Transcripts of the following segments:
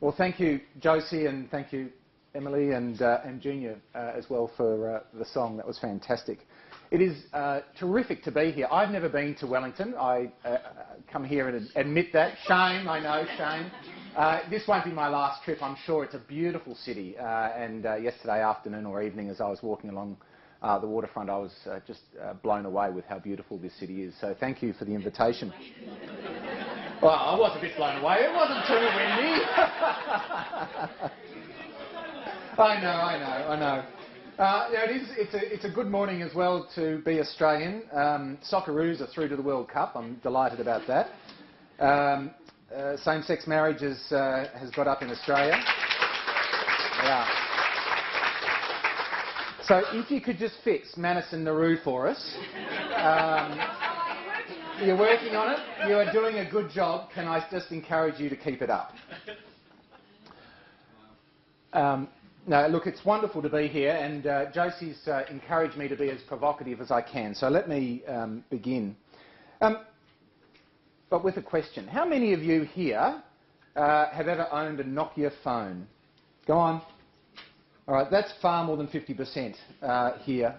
Well, thank you, Josie, and thank you, Emily and Junior as well for the song. That was fantastic. It is terrific to be here. I've never been to Wellington. I come here and admit that. Shame, I know, shame. This won't be my last trip. I'm sure it's a beautiful city. And yesterday afternoon or evening, as I was walking along the waterfront, I was just blown away with how beautiful this city is. So thank you for the invitation. Well, I was a bit blown away. It wasn't too windy. I know. Yeah, it's a good morning as well to be Australian. Socceroos are through to the World Cup. I'm delighted about that. Same-sex marriage has got up in Australia. Yeah. So if you could just fix Manus and Nauru for us. You're working on it. You are doing a good job. Can I just encourage you to keep it up? No, look, it's wonderful to be here, and Josie's encouraged me to be as provocative as I can. So let me begin. But with a question. How many of you here have ever owned a Nokia phone? Go on. All right, that's far more than 50% here.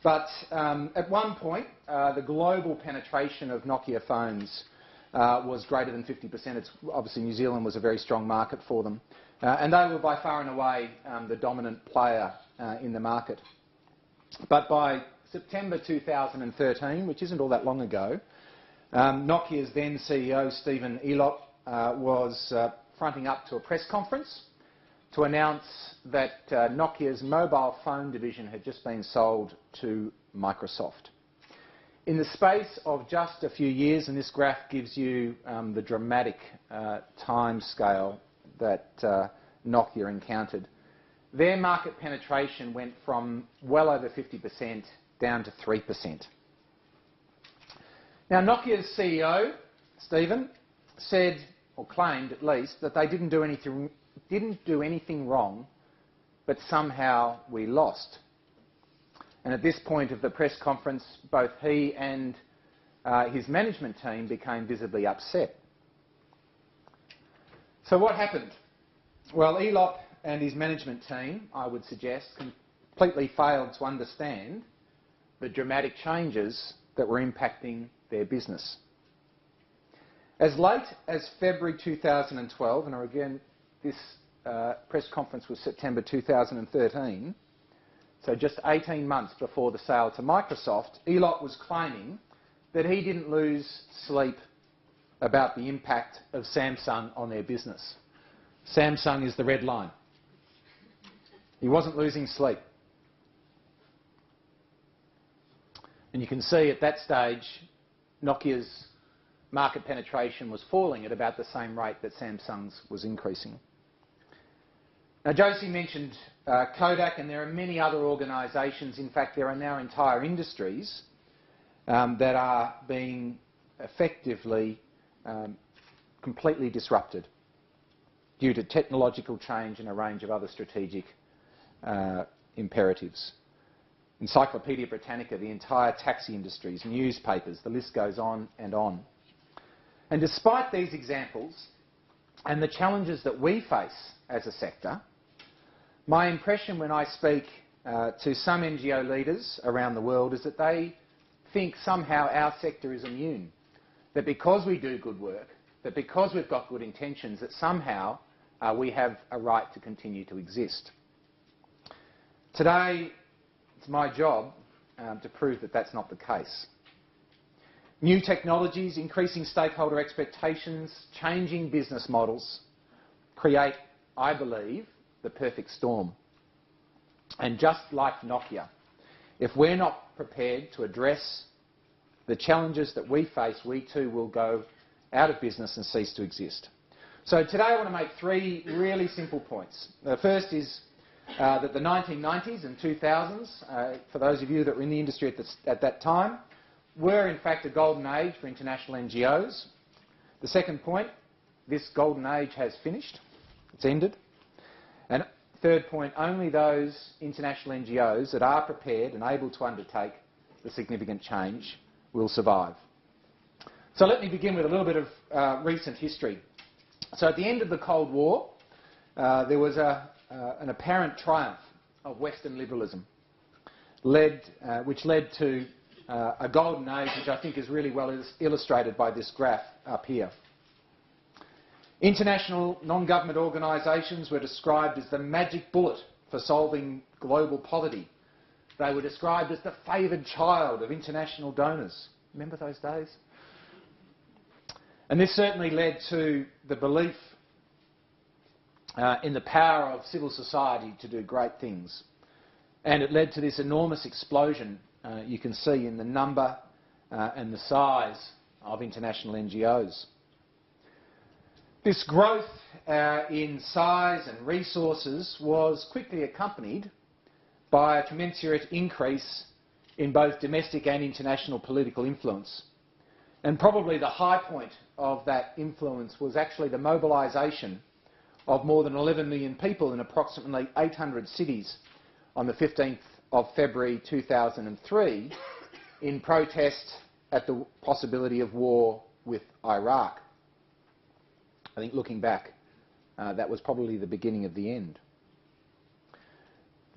But at one point, the global penetration of Nokia phones was greater than 50%. Obviously, New Zealand was a very strong market for them. And they were by far and away the dominant player in the market. But by September 2013, which isn't all that long ago, Nokia's then CEO, Stephen Elop, was fronting up to a press conference to announce that Nokia's mobile phone division had just been sold to Microsoft. In the space of just a few years, and this graph gives you the dramatic time scale that Nokia encountered, their market penetration went from well over 50% down to 3%. Now, Nokia's CEO, Stephen, said, or claimed at least, that they didn't do anything wrong, but somehow we lost. And at this point of the press conference, both he and his management team became visibly upset. So what happened? Well, Elop and his management team, I would suggest, completely failed to understand the dramatic changes that were impacting their business. As late as February 2012, and again, this press conference was September 2013, so just 18 months before the sale to Microsoft, Elop was claiming that he didn't lose sleep about the impact of Samsung on their business. Samsung is the red line. He wasn't losing sleep. And you can see at that stage, Nokia's market penetration was falling at about the same rate that Samsung's was increasing. Now, Josie mentioned Kodak, and there are many other organisations. In fact, there are now entire industries that are being effectively completely disrupted due to technological change and a range of other strategic imperatives. Encyclopaedia Britannica, the entire taxi industries, newspapers, the list goes on and on. And despite these examples and the challenges that we face as a sector, my impression when I speak to some NGO leaders around the world is that they think somehow our sector is immune. That because we do good work, that because we've got good intentions, that somehow we have a right to continue to exist. Today, it's my job to prove that that's not the case. New technologies, increasing stakeholder expectations, changing business models create, I believe, the perfect storm. And just like Nokia, if we're not prepared to address the challenges that we face, we too will go out of business and cease to exist. So today I want to make three really simple points. The first is that the 1990s and 2000s, for those of you that were in the industry at that time, were in fact a golden age for international NGOs. The second point, this golden age has finished. It's ended. And third point, only those international NGOs that are prepared and able to undertake the significant change will survive. So let me begin with a little bit of recent history. So at the end of the Cold War, there was an apparent triumph of Western liberalism, which led to a golden age, which I think is really well illustrated by this graph up here. International non-government organisations were described as the magic bullet for solving global poverty. They were described as the favoured child of international donors. Remember those days? And this certainly led to the belief in the power of civil society to do great things. And it led to this enormous explosion, you can see, in the number and the size of international NGOs. This growth in size and resources was quickly accompanied by a commensurate increase in both domestic and international political influence. And probably the high point of that influence was actually the mobilisation of more than 11 million people in approximately 800 cities on the 15th of February 2003 in protest at the possibility of war with Iraq. I think looking back, that was probably the beginning of the end.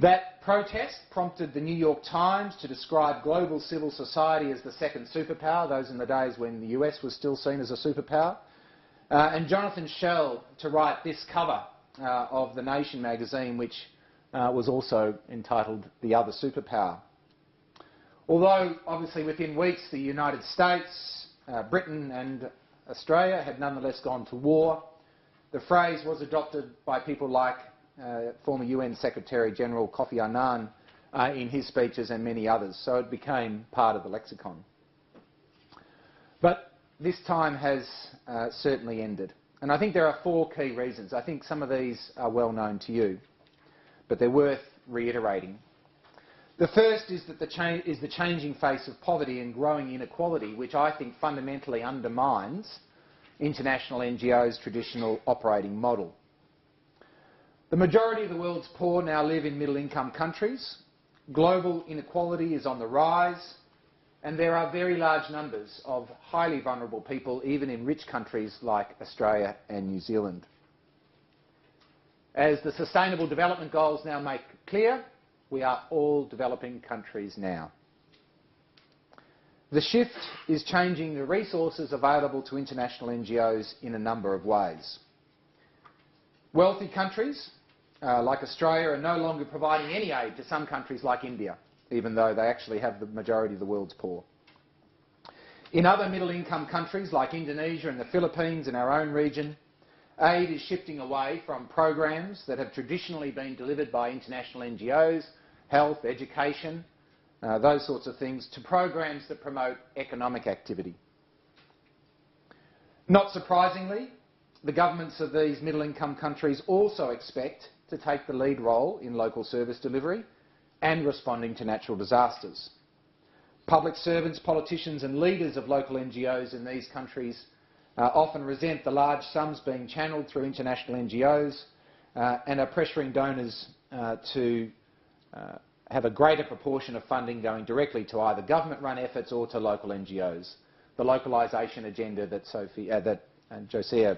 That protest prompted the New York Times to describe global civil society as the second superpower, those in the days when the US was still seen as a superpower, and Jonathan Schell to write this cover of The Nation magazine, which was also entitled The Other Superpower. Although, obviously, within weeks the United States, Britain and Australia had nonetheless gone to war, the phrase was adopted by people like former UN Secretary-General Kofi Annan in his speeches and many others, so it became part of the lexicon. But this time has certainly ended. And I think there are four key reasons. I think some of these are well known to you, but they're worth reiterating. The first is that the changing face of poverty and growing inequality, which I think fundamentally undermines international NGOs' traditional operating model. The majority of the world's poor now live in middle-income countries. Global inequality is on the rise, and there are very large numbers of highly vulnerable people, even in rich countries like Australia and New Zealand. As the Sustainable Development Goals now make clear, we are all developing countries now. The shift is changing the resources available to international NGOs in a number of ways. Wealthy countries, like Australia, are no longer providing any aid to some countries like India, even though they actually have the majority of the world's poor. In other middle-income countries like Indonesia and the Philippines in our own region, aid is shifting away from programs that have traditionally been delivered by international NGOs, health, education, those sorts of things, to programs that promote economic activity. Not surprisingly, the governments of these middle-income countries also expect to take the lead role in local service delivery and responding to natural disasters. Public servants, politicians and leaders of local NGOs in these countries often resent the large sums being channelled through international NGOs and are pressuring donors to have a greater proportion of funding going directly to either government-run efforts or to local NGOs, the localisation agenda that Josiah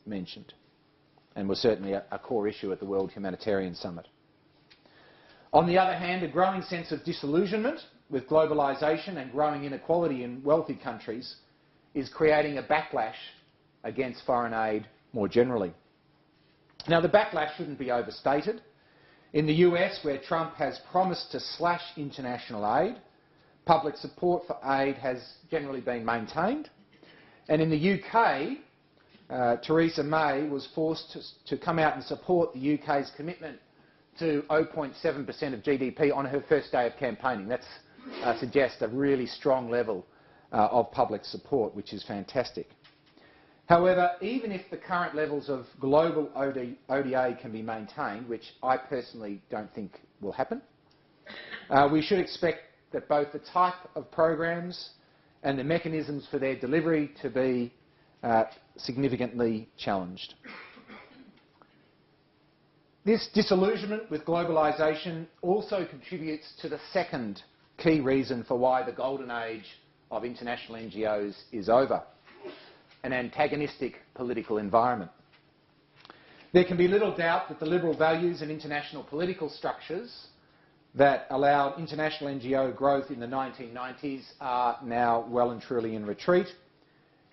mentioned, and was certainly a core issue at the World Humanitarian Summit. On the other hand, a growing sense of disillusionment with globalisation and growing inequality in wealthy countries is creating a backlash against foreign aid more generally. Now, the backlash shouldn't be overstated. In the US, where Trump has promised to slash international aid, public support for aid has generally been maintained. And in the UK, Theresa May was forced to come out and support the UK's commitment to 0.7% of GDP on her first day of campaigning. That suggests a really strong level of public support, which is fantastic. However, even if the current levels of global ODA can be maintained, which I personally don't think will happen, we should expect that both the type of programs and the mechanisms for their delivery to be significantly challenged. This disillusionment with globalisation also contributes to the second key reason for why the golden age of international NGOs is over: an antagonistic political environment. There can be little doubt that the liberal values and international political structures that allowed international NGO growth in the 1990s are now well and truly in retreat,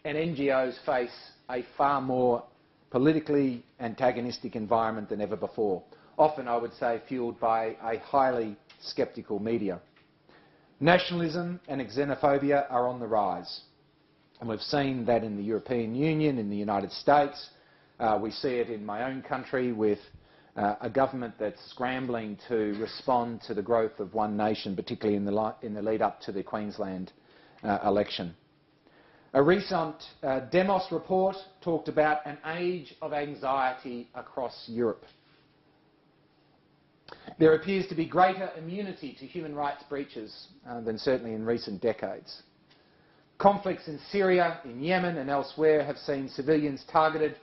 and NGOs face a far more politically antagonistic environment than ever before, often, I would say, fuelled by a highly sceptical media. Nationalism and xenophobia are on the rise, and we've seen that in the European Union, in the United States. We see it in my own country with a government that's scrambling to respond to the growth of one nation, particularly in the lead up to the Queensland election. A recent Demos report talked about an age of anxiety across Europe. There appears to be greater immunity to human rights breaches than certainly in recent decades. Conflicts in Syria, in Yemen and elsewhere have seen civilians targeted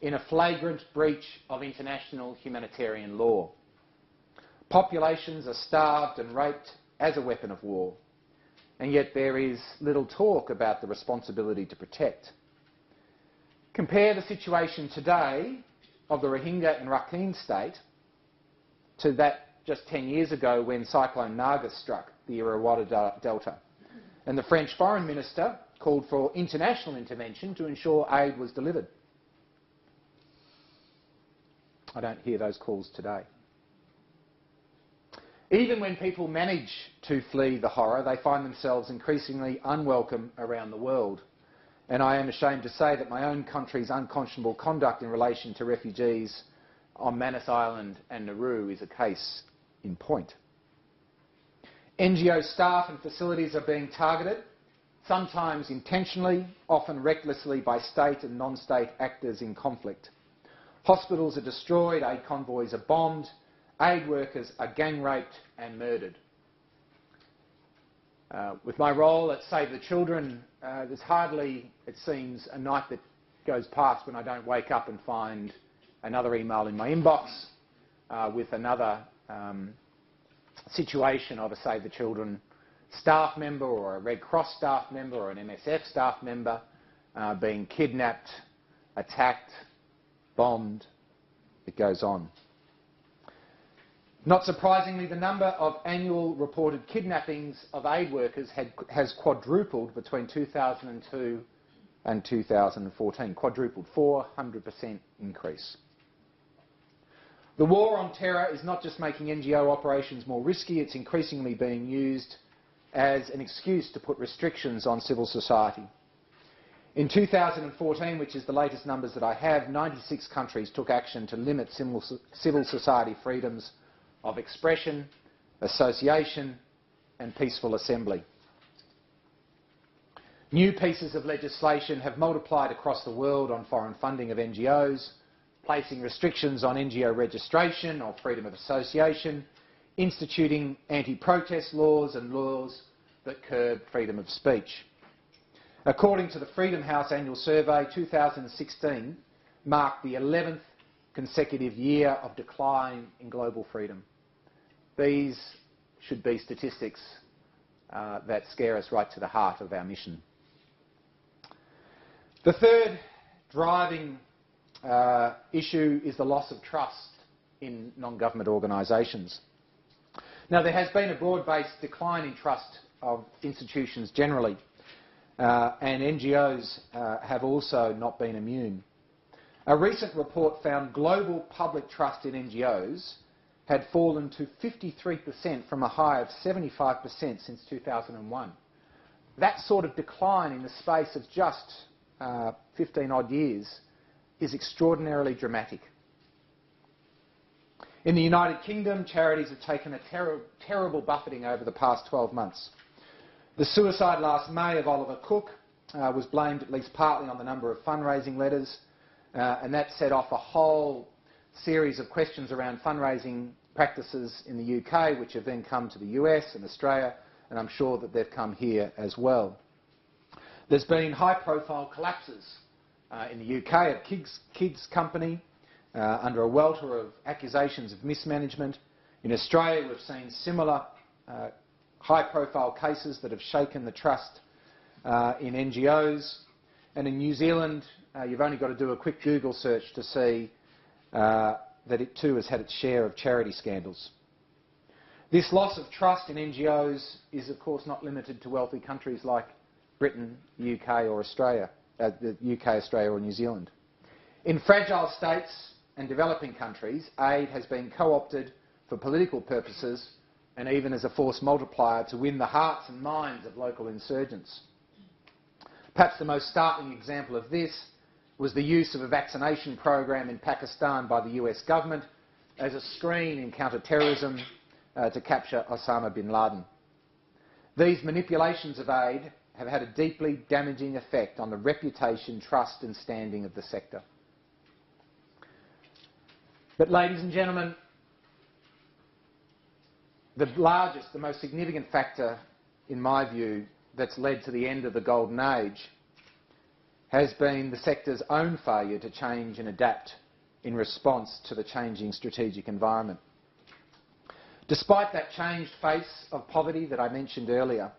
in a flagrant breach of international humanitarian law. Populations are starved and raped as a weapon of war, and yet there is little talk about the responsibility to protect. Compare the situation today of the Rohingya and Rakhine state to that just 10 years ago when Cyclone Nargis struck the Irrawaddy Delta, and the French Foreign Minister called for international intervention to ensure aid was delivered. I don't hear those calls today. Even when people manage to flee the horror, they find themselves increasingly unwelcome around the world. And I am ashamed to say that my own country's unconscionable conduct in relation to refugees on Manus Island and Nauru is a case in point. NGO staff and facilities are being targeted, sometimes intentionally, often recklessly by state and non-state actors in conflict. Hospitals are destroyed, aid convoys are bombed, aid workers are gang raped and murdered. With my role at Save the Children, there's hardly, it seems, a night that goes past when I don't wake up and find another email in my inbox with another situation of a Save the Children staff member or a Red Cross staff member or an MSF staff member being kidnapped, attacked, bombed. It goes on. Not surprisingly, the number of annual reported kidnappings of aid workers has quadrupled between 2002 and 2014. Quadrupled, 400% increase. The war on terror is not just making NGO operations more risky, it's increasingly being used as an excuse to put restrictions on civil society. In 2014, which is the latest numbers that I have, 96 countries took action to limit civil society freedoms of expression, association and peaceful assembly. New pieces of legislation have multiplied across the world on foreign funding of NGOs, placing restrictions on NGO registration or freedom of association, instituting anti-protest laws and laws that curb freedom of speech. According to the Freedom House annual survey, 2016 marked the 11th consecutive year of decline in global freedom. These should be statistics that scare us right to the heart of our mission. The third driving issue is the loss of trust in non-government organisations. Now, there has been a broad-based decline in trust of institutions generally, and NGOs have also not been immune. A recent report found global public trust in NGOs had fallen to 53% from a high of 75% since 2001. That sort of decline in the space of just 15 odd years is extraordinarily dramatic. In the United Kingdom, charities have taken a terrible buffeting over the past 12 months. The suicide last May of Oliver Cook was blamed at least partly on the number of fundraising letters, and that set off a whole series of questions around fundraising practices in the UK, which have then come to the US and Australia, and I'm sure that they've come here as well. There's been high-profile collapses in the UK at Kids Company under a welter of accusations of mismanagement. In Australia, we've seen similar high-profile cases that have shaken the trust in NGOs. And in New Zealand, you've only got to do a quick Google search to see that it too has had its share of charity scandals. This loss of trust in NGOs is of course not limited to wealthy countries like Britain, the UK or Australia, Australia or New Zealand. In fragile states and developing countries, aid has been co-opted for political purposes and even as a force multiplier to win the hearts and minds of local insurgents. Perhaps the most startling example of this was the use of a vaccination program in Pakistan by the US government as a screen in counter-terrorism to capture Osama bin Laden. These manipulations of aid have had a deeply damaging effect on the reputation, trust and standing of the sector. But ladies and gentlemen, the largest, the most significant factor, in my view, that's led to the end of the golden age has been the sector's own failure to change and adapt in response to the changing strategic environment. Despite that changed face of poverty that I mentioned earlier,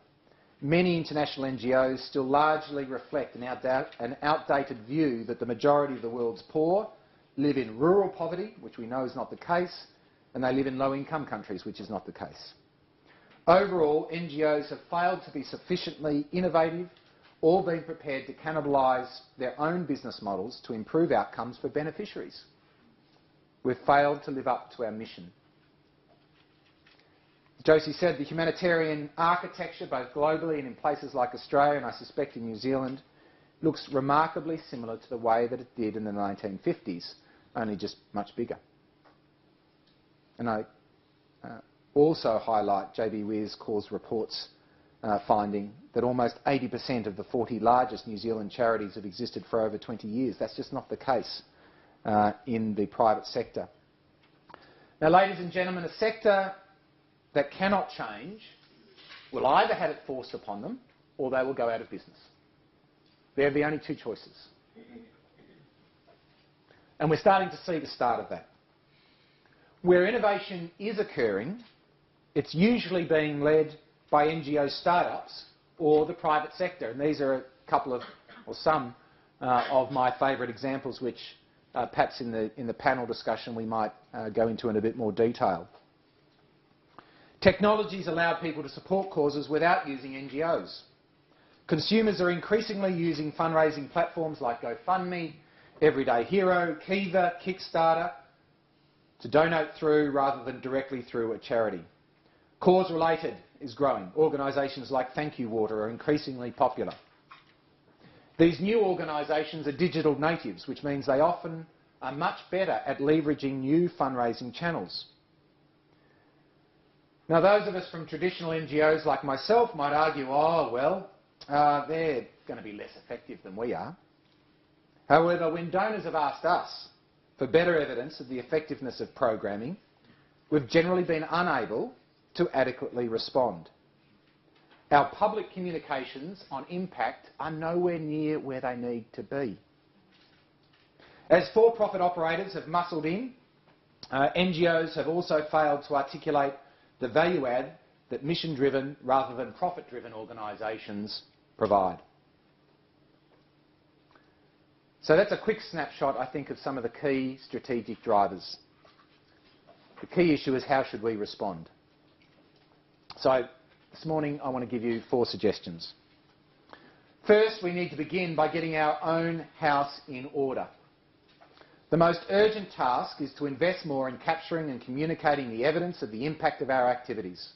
many international NGOs still largely reflect an outdated view that the majority of the world's poor live in rural poverty, which we know is not the case, and they live in low-income countries, which is not the case. Overall, NGOs have failed to be sufficiently innovative or been prepared to cannibalise their own business models to improve outcomes for beneficiaries. We've failed to live up to our mission. As Josie said, the humanitarian architecture, both globally and in places like Australia and I suspect in New Zealand, looks remarkably similar to the way that it did in the 1950s, only just much bigger. And I also highlight JB Weir's Cause Report's finding that almost 80% of the 40 largest New Zealand charities have existed for over 20 years. That's just not the case in the private sector. Now, ladies and gentlemen, a sector that cannot change will either have it forced upon them or they will go out of business. They're the only two choices. And we're starting to see the start of that. Where innovation is occurring, it's usually being led by NGO startups or the private sector. And these are a couple of, or some, of my favourite examples which perhaps in the panel discussion we might go into in a bit more detail. Technologies allow people to support causes without using NGOs. Consumers are increasingly using fundraising platforms like GoFundMe, Everyday Hero, Kiva, Kickstarter to donate through rather than directly through a charity. Cause-related is growing. Organisations like Thank You Water are increasingly popular. These new organisations are digital natives, which means they often are much better at leveraging new fundraising channels. Now, those of us from traditional NGOs like myself might argue, oh, well, they're going to be less effective than we are. However, when donors have asked us for better evidence of the effectiveness of programming, we've generally been unable to adequately respond. Our public communications on impact are nowhere near where they need to be. As for-profit operators have muscled in, NGOs have also failed to articulate the value add that mission-driven rather than profit-driven organisations provide. So that's a quick snapshot, I think, of some of the key strategic drivers. The key issue is how should we respond? So this morning I want to give you 4 suggestions. First, we need to begin by getting our own house in order. The most urgent task is to invest more in capturing and communicating the evidence of the impact of our activities.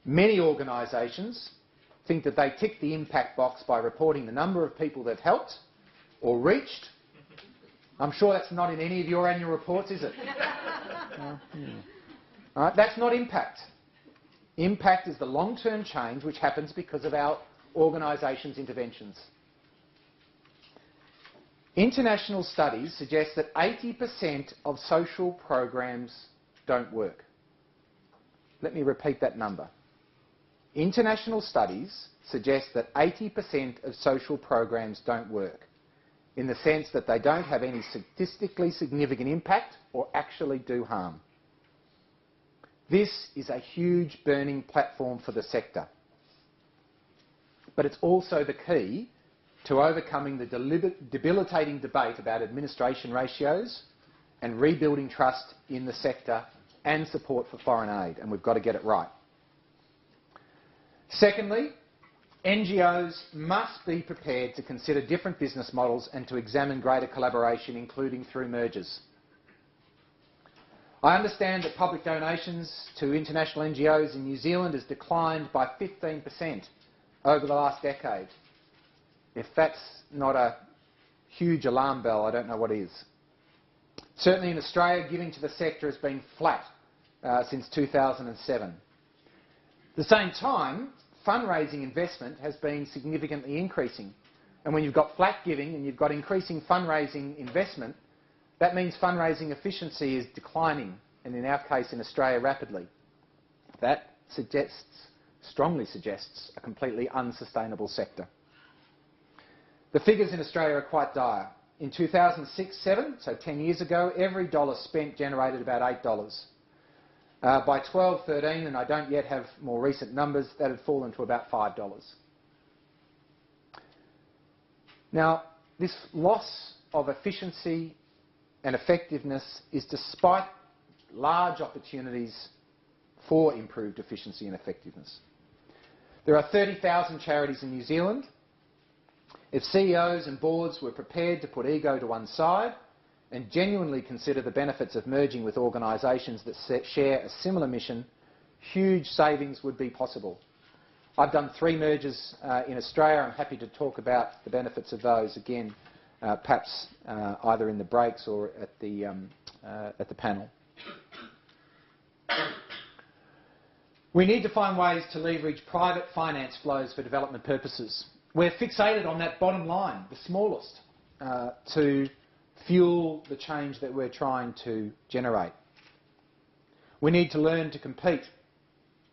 Many organisations think that they tick the impact box by reporting the number of people they've helped or reached. I'm sure that's not in any of your annual reports, is it? All right, that's not impact. Impact is the long-term change which happens because of our organisation's interventions. International studies suggest that 80% of social programs don't work. Let me repeat that number. International studies suggest that 80% of social programs don't work, in the sense that they don't have any statistically significant impact or actually do harm. This is a huge burning platform for the sector. But it's also the key to overcoming the debilitating debate about administration ratios and rebuilding trust in the sector and support for foreign aid, and we've got to get it right. Secondly, NGOs must be prepared to consider different business models and to examine greater collaboration, including through mergers. I understand that public donations to international NGOs in New Zealand has declined by 15% over the last decade. If that's not a huge alarm bell, I don't know what is. Certainly in Australia, giving to the sector has been flat since 2007. At the same time, fundraising investment has been significantly increasing. And when you've got flat giving and you've got increasing fundraising investment, that means fundraising efficiency is declining, and in our case in Australia, rapidly. That strongly suggests a completely unsustainable sector. The figures in Australia are quite dire. In 2006-07, so 10 years ago, every dollar spent generated about $8. By 12-13, and I don't yet have more recent numbers, that had fallen to about $5. Now, this loss of efficiency and effectiveness is despite large opportunities for improved efficiency and effectiveness. There are 30,000 charities in New Zealand. If CEOs and boards were prepared to put ego to one side and genuinely consider the benefits of merging with organisations that share a similar mission, huge savings would be possible. I've done 3 mergers in Australia. I'm happy to talk about the benefits of those again, perhaps either in the breaks or at the panel. We need to find ways to leverage private finance flows for development purposes. We're fixated on that bottom line, the smallest, to fuel the change that we're trying to generate. We need to learn to compete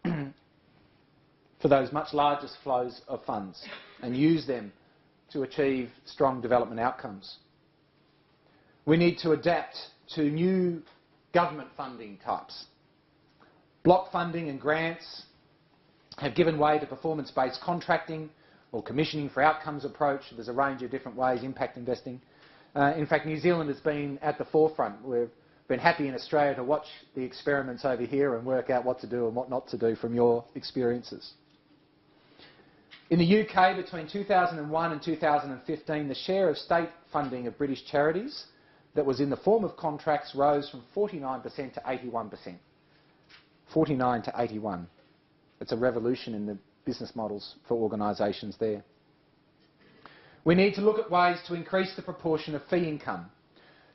for those much larger flows of funds and use them to achieve strong development outcomes. We need to adapt to new government funding types. Block funding and grants have given way to performance-based contracting or commissioning for outcomes approach. There's a range of different ways, impact investing. In fact, New Zealand has been at the forefront. We've been happy in Australia to watch the experiments over here and work out what to do and what not to do from your experiences. In the UK, between 2001 and 2015, the share of state funding of British charities that was in the form of contracts rose from 49% to 81%. 49 to 81. It's a revolution in the business models for organisations there. We need to look at ways to increase the proportion of fee income.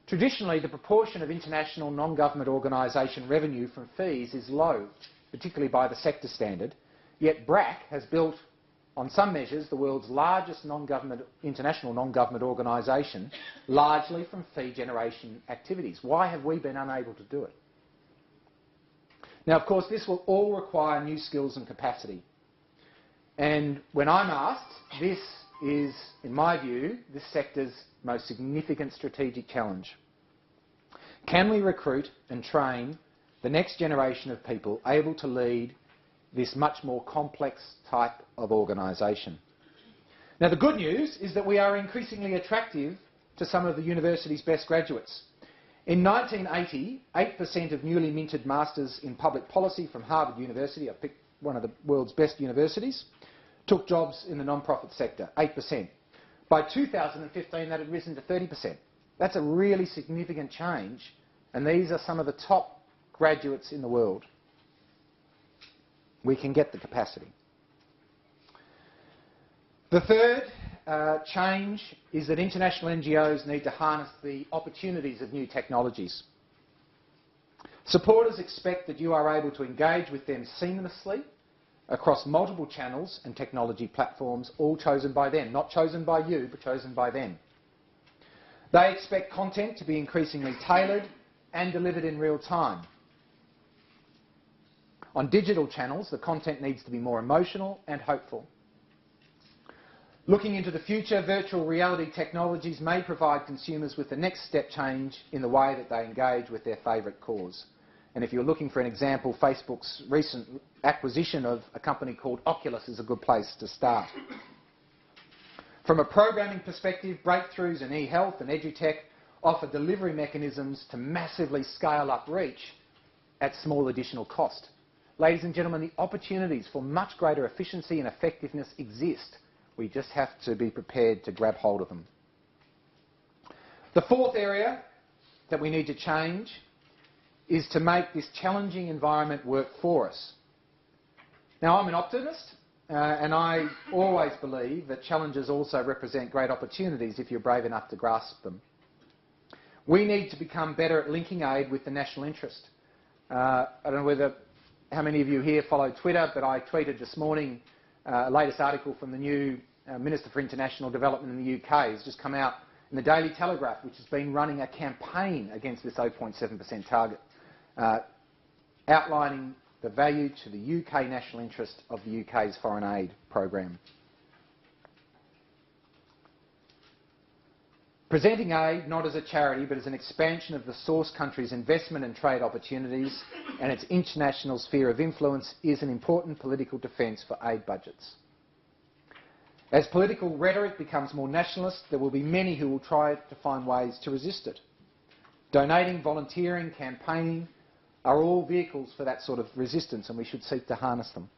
Traditionally, the proportion of international non-government organisation revenue from fees is low, particularly by the sector standard, yet BRAC has built, on some measures, the world's largest international non-government organisation, largely from fee generation activities. Why have we been unable to do it? Now, of course, this will all require new skills and capacity. And when I'm asked, this is, in my view, this sector's most significant strategic challenge. Can we recruit and train the next generation of people able to lead this much more complex type of organisation? Now, the good news is that we are increasingly attractive to some of the university's best graduates. In 1980, 8% of newly minted Masters in Public Policy from Harvard University, I picked one of the world's best universities, took jobs in the non-profit sector, 8%. By 2015, that had risen to 30%. That's a really significant change, and these are some of the top graduates in the world. We can get the capacity. The third change is that international NGOs need to harness the opportunities of new technologies. Supporters expect that you are able to engage with them seamlessly across multiple channels and technology platforms, all chosen by them, not chosen by you, but chosen by them. They expect content to be increasingly tailored and delivered in real time. On digital channels, the content needs to be more emotional and hopeful. Looking into the future, virtual reality technologies may provide consumers with the next step change in the way that they engage with their favourite cause. And if you're looking for an example, Facebook's recent acquisition of a company called Oculus is a good place to start. From a programming perspective, breakthroughs in e-health and edutech offer delivery mechanisms to massively scale up reach at small additional cost. Ladies and gentlemen, the opportunities for much greater efficiency and effectiveness exist. We just have to be prepared to grab hold of them. The fourth area that we need to change is to make this challenging environment work for us. Now, I'm an optimist, and I always believe that challenges also represent great opportunities if you're brave enough to grasp them. We need to become better at linking aid with the national interest. I don't know how many of you here follow Twitter, but I tweeted this morning a latest article from the new Minister for International Development in the UK. It's just come out in the Daily Telegraph, which has been running a campaign against this 0.7% target, outlining the value to the UK national interest of the UK's foreign aid program. Presenting aid not as a charity but as an expansion of the source country's investment and trade opportunities and its international sphere of influence is an important political defence for aid budgets. As political rhetoric becomes more nationalist, there will be many who will try to find ways to resist it. Donating, volunteering, campaigning are all vehicles for that sort of resistance, and we should seek to harness them.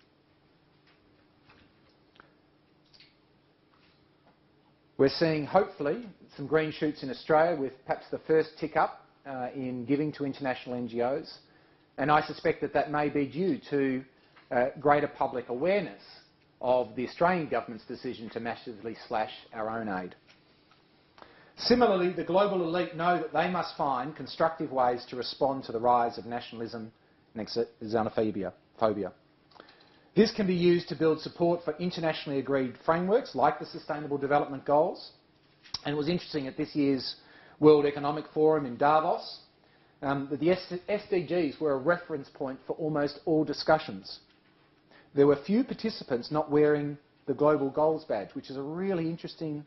We're seeing, hopefully, some green shoots in Australia with perhaps the first tick up in giving to international NGOs, and I suspect that that may be due to greater public awareness of the Australian government's decision to massively slash our own aid. Similarly, the global elite know that they must find constructive ways to respond to the rise of nationalism and xenophobia. This can be used to build support for internationally agreed frameworks like the Sustainable Development Goals. And it was interesting at this year's World Economic Forum in Davos that the SDGs were a reference point for almost all discussions. There were few participants not wearing the Global Goals badge, which is a really interesting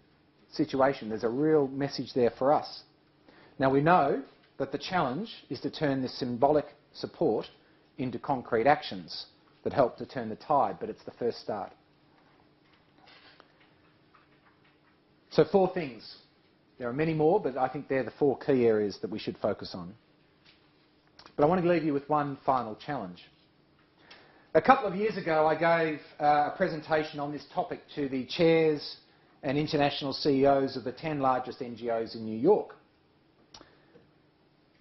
situation. There's a real message there for us. Now, we know that the challenge is to turn this symbolic support into concrete actions that help to turn the tide, but it's the first start. So 4 things. There are many more, but I think they're the 4 key areas that we should focus on. But I want to leave you with one final challenge. A couple of years ago, I gave a presentation on this topic to the chairs and international CEOs of the 10 largest NGOs in New York.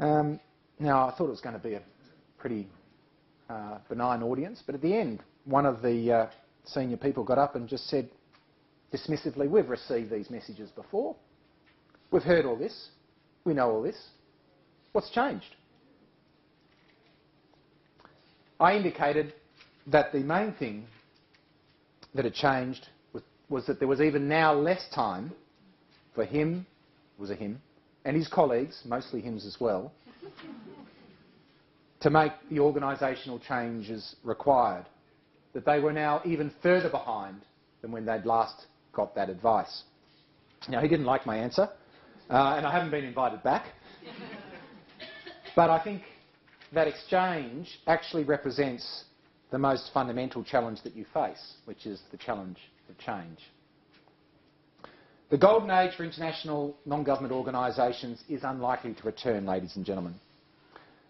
Now, I thought it was going to be a pretty benign audience, but at the end, one of the senior people got up and just said dismissively, "We've received these messages before. We've heard all this. We know all this. What's changed?" I indicated that the main thing that had changed was that there was even now less time for him, it was a him, and his colleagues, mostly hims as well, to make the organisational changes required. That they were now even further behind than when they'd last got that advice. Now, he didn't like my answer, and I haven't been invited back. But I think that exchange actually represents the most fundamental challenge that you face, which is the challenge of change. The golden age for international non-government organisations is unlikely to return, ladies and gentlemen.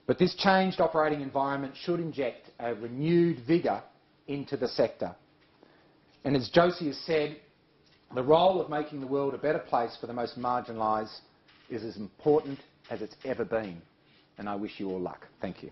But this changed operating environment should inject a renewed vigour into the sector. And as Josie has said, the role of making the world a better place for the most marginalised is as important as it's ever been. And I wish you all luck. Thank you.